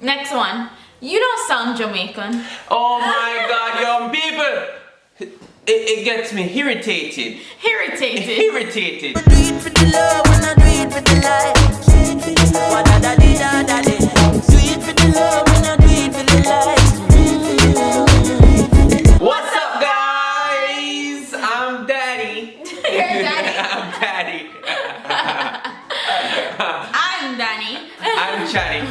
Next one. You don't sound Jamaican. Oh my God, young people! It gets me irritated. Irritated. Irritated. Do it for the love, when I do it for the life. Do it for the love, da da da da da. Do it for the love, when I do it for the life. What's up, guys? I'm Daddy. You're Daddy. I'm Daddy. I'm Danny. I'm Chaddy.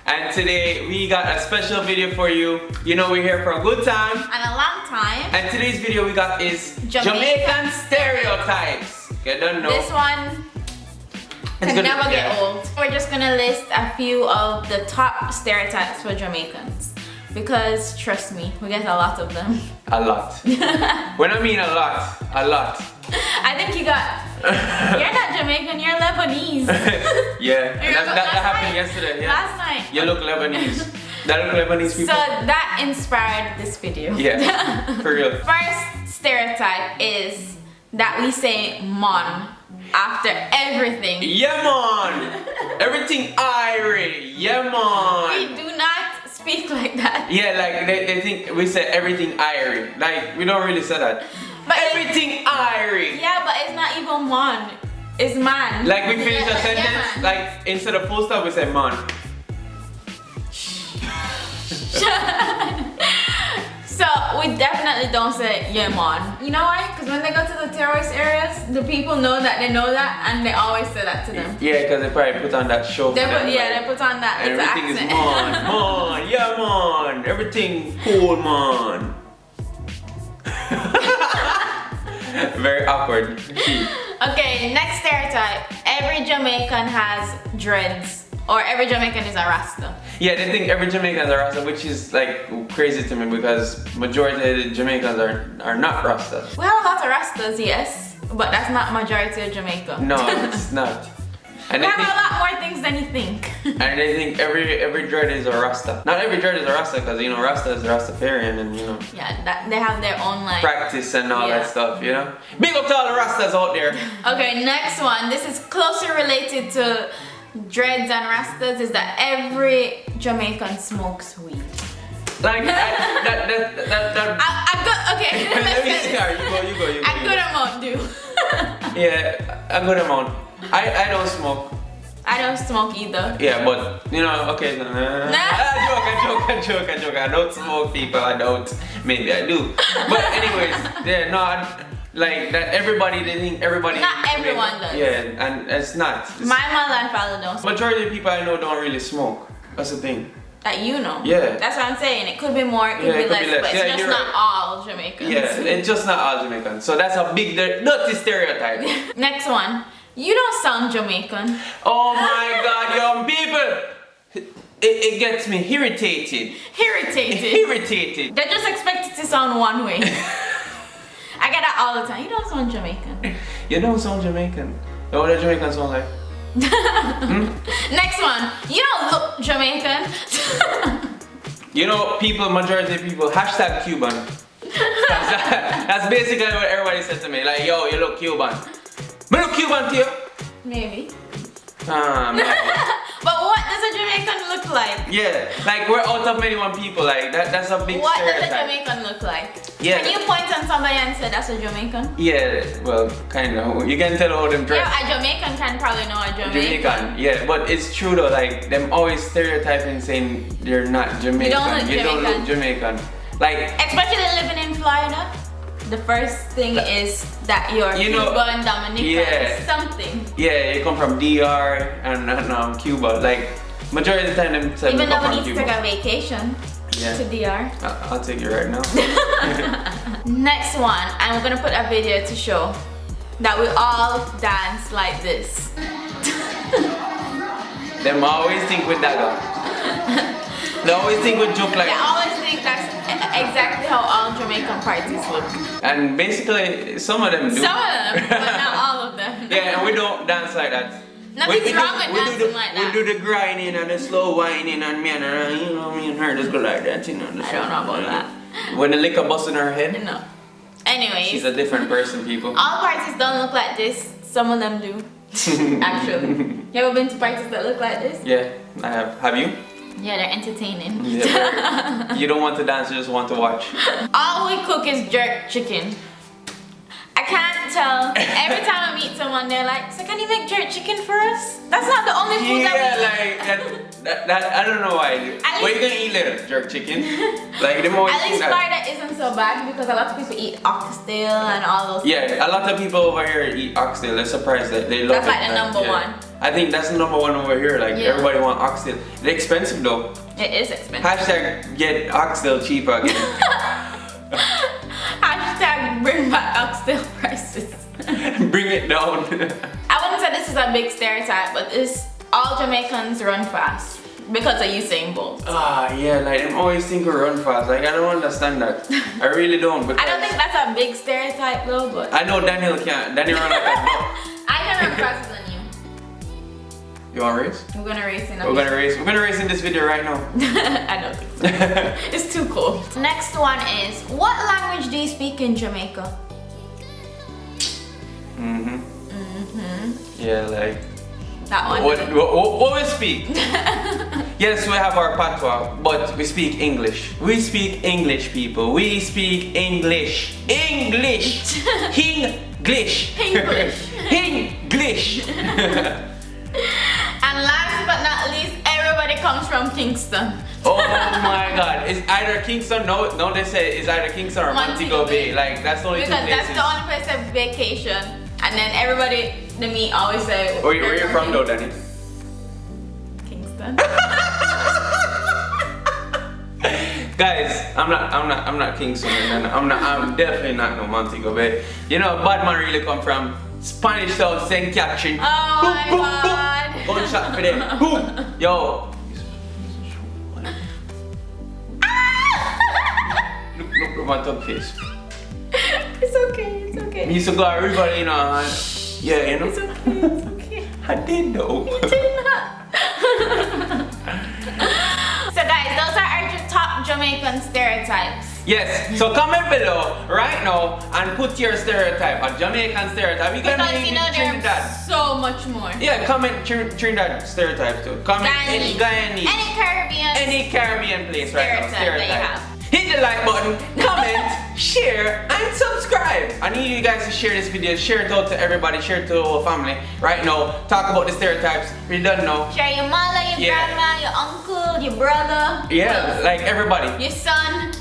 And today we got a special video for you. You know we're here for a good time. And a long time. And today's video we got is Jamaican Stereotypes. You don't know. This one can never get old. We're just gonna list a few of the top stereotypes for Jamaicans. Because trust me, we get a lot of them. A lot. When I mean a lot, a lot. I think you got, you're not Jamaican, you're Lebanese. Yeah, You that last happened night? yesterday. Yeah. Last night. You look Lebanese. That look Lebanese So people. that inspired this video. Yeah, for real. First stereotype is that we say mon after everything. Yeah, man. Everything irie. Yeah, man. We do not speak like that. Yeah, like they think we say everything irie. Like we don't really say that. But Everything irie. yeah, but it's not even mon. It's man. Like we finish a Yeah, sentence, man. like instead of full stop we say man. So we definitely don't say yeah man. You know why? Because when they go to the terrorist areas, the people know that they know that and they always say that to them. Yeah, because they probably put on that show. They for put, them, yeah, like, they put on that. and It's an everything is accent. man, yeah man, everything cool man. Very awkward. Okay, next stereotype. Every Jamaican has dreads. Or every Jamaican is a Rasta. Yeah, they think every Jamaican is a Rasta, which is like crazy to me because majority of the Jamaicans are not Rastas. We have a lot of Rastas, yes. But that's not majority of Jamaica. No, it's not. And We they have think, a lot more things than you think. and they think every dread is a Rasta. Not every dread is a Rasta because you know Rasta is Rastafarian and you know Yeah, they have their own line. practice and all Yeah. that stuff, you know. Big up to all the Rastas out there. Okay, next one. This is closely related to dreads and Rastas. Is that every Jamaican smokes weed? Like that. I good. Okay. Let me see. Alright, you go. A good amount do. Yeah, a good amount. I don't smoke. I don't smoke either. Yeah, but you know, okay. I joke. I don't smoke, people. I don't. Maybe I do. But anyways, yeah, no, like that. Everybody, they think everybody. Not everyone does. Yeah, and it's not. My mother and father don't smoke. Majority of people I know don't really smoke. That's the thing. That you know. Yeah. That's what I'm saying. It could be more, it could, be, less, but it's Yeah, just you're not right. all Jamaicans. Yeah, it's just not all Jamaican. So that's a big dirty stereotype. Next one. You don't sound Jamaican. Oh my God, young people! It gets me irritated. Irritated. Irritated. They just expect it to sound one way. I get that all the time. You don't sound Jamaican. You don't sound Jamaican. You know what a Jamaican sound like? Next one. You don't look Jamaican. You know, people, majority of people, hashtag Cuban. That's basically what everybody said to me. Like, yo, you look Cuban. Me look Cuban to you? Maybe. No. But what does a Jamaican look like? Yeah, like we're out of many one people. Like that's a big What does a stereotype. Jamaican look like? Yeah. Can you point on somebody and say that's a Jamaican? Yeah, well, kind of. You can tell how them dress. Yeah, a Jamaican can probably know a Jamaican. Yeah, but it's true though, like them always stereotyping saying they're not Jamaican. You don't look Jamaican. Like especially living in Florida, the first thing is that you're Cuban, Dominican, something. Yeah, you come from DR and Cuba. Like majority of the time them say Even come though we from need to Cuba. take a vacation to DR. I'll take you right now. Next one, and we're gonna put a video to show that we all dance like this. Them always think with that girl. They always think with joke like They always think that's exactly how all Jamaican parties look. and basically some of them do. Some of them, but not all of them. Yeah, and we don't dance like that. Nothing's wrong with dancing like that. We do the grinding and the slow whining and me and her, you know, me and her just go like that, you know. I don't know about that. When the liquor busts in her head, No. Anyways, she's a different person, people. all parties don't look like this. Some of them do. Actually. You ever been to parties that look like this? Yeah, I have. Have you? Yeah, they're entertaining. Yeah, you don't want to dance, you just want to watch. All we cook is jerk chicken. I can't tell. Every time I meet someone, they're like, so can you make jerk chicken for us? That's not the only food that we eat. Like that I don't know why. What are you gonna eat later? Jerk chicken? Like them always At least Florida isn't so bad because a lot of people eat oxtail and all those things. A lot of people over here eat oxtail. They're surprised that they love it. That's like the number one. I think that's the number one over here. Like everybody want oxtail. It's expensive though. It is expensive. Hashtag get oxtail cheap again. Hashtag bring back oxtail prices. Bring it down. I wouldn't say this is a big stereotype, but it's all Jamaicans run fast because of Usain Bolt. Yeah, like them always think we run fast. Like I don't understand that. I really don't. I don't think that's a big stereotype though, but I know Danielle can't. Danielle run like that. I can run faster than you. You want to race? We're gonna race in a We're gonna race. We're gonna race in this video right now. I don't think so. It's too cold. Next one is, what language do you speak in Jamaica? Yeah, like that one. What we speak? Yes, we have our patois, but we speak English. We speak English, people. We speak English. English. Hinglish. English. English. And last but not least, everybody comes from Kingston. Oh my God! It's either Kingston. No, they say it's either Kingston or Montego Bay. Like that's the only two places. Because that's the only place of vacation. And then everybody, the me always say. Where you from though, Danny? Kingston. Guys, I'm not Kingston, and I'm definitely not no Montego Bay. You know, bad man really come from Spanish Town, St. Catherine. Oh my God! Gunshot for them. Boom. Yo. Look my tongue face. It's okay. It's okay. Me used to go everybody, you know. Yeah, you know. It's okay. It's okay. I did though. You did not. So guys, those are our top Jamaican stereotypes. Yes, so comment below right now and put your stereotype, a Jamaican stereotype. You can Because you know Trinidad. there's so much more. Yeah, comment Trinidad stereotype too. Comment any Guyanese. Any Caribbean place right now. Stereotype that you have. Hit the like button, comment, share, and subscribe. I need you guys to share this video. Share it out to everybody. Share it to the whole family. Right now, talk about the stereotypes. We don't know. Share your mother, your grandma, your uncle, your brother. Yeah, like everybody. Your son.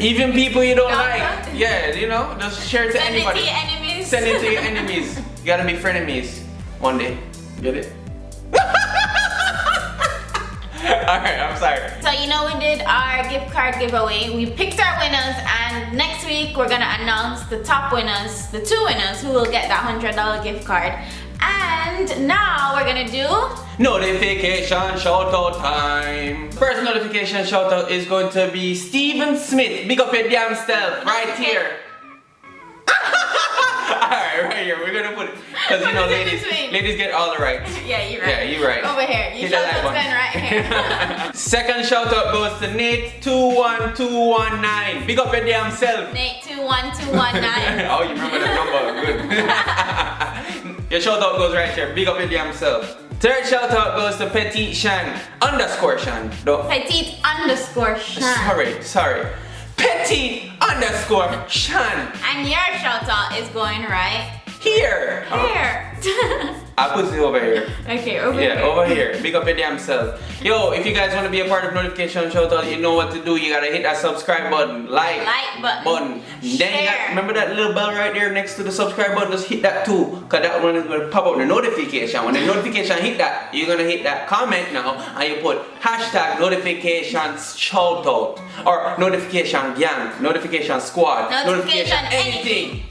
Even people you don't like. Yeah, you know, just share it to anybody. Send it to your enemies. Send it to your enemies. You gotta be frenemies one day. Get it? Alright, I'm sorry. So you know we did our gift card giveaway. We picked our winners and next week we're gonna announce the top winners, the 2 winners who will get that $100 gift card. And now we're gonna do notification shout out time. First notification shout out is going to be Stephen Smith. Big up your damn self right here. Alright, right here. We're gonna put it because you know ladies get all the rights. Yeah, you're right. Yeah, you're right. Over here. You shout out right here. Second shout out goes to Nate 21219. Big up your damn self. Nate 21219. Oh, you remember that number? Good. Your shout out goes right here. Big up your damn self. Third shout out goes to Petite Shan _ Shan. No. Petite _ Shan. Sorry. Petite _ Shan. And your shout out is going right here. I put it over here. Okay, over here. Yeah, over here. Big up your damn self. Yo, if you guys want to be a part of notification shout out, you know what to do. You gotta hit that subscribe button, like button. Then you got, remember that little bell right there next to the subscribe button. Just hit that too, cause that one is gonna pop up the notification. When the notification hit that, you're gonna hit that comment now, and you put hashtag notification shout out or notification gang, notification squad, notification anything.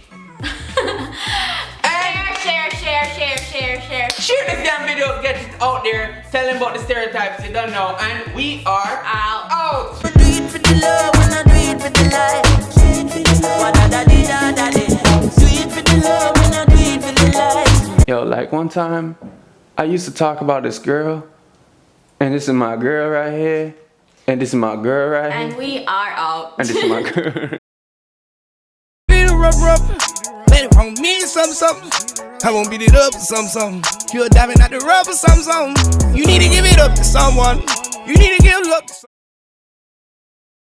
Share this damn video, get it out there, tell them about the stereotypes you don't know, and we are out. Do it for the love, when I do it for the life. Do it for the love, when I do it for the life. Yo, like one time, I used to talk about this girl, and this is my girl right here, and this is my girl right here. And we are out. And this is my girl. Let it from me something. I won't beat it up to something. You're diving at the rubber something. You need to give it up to someone. You need to give love.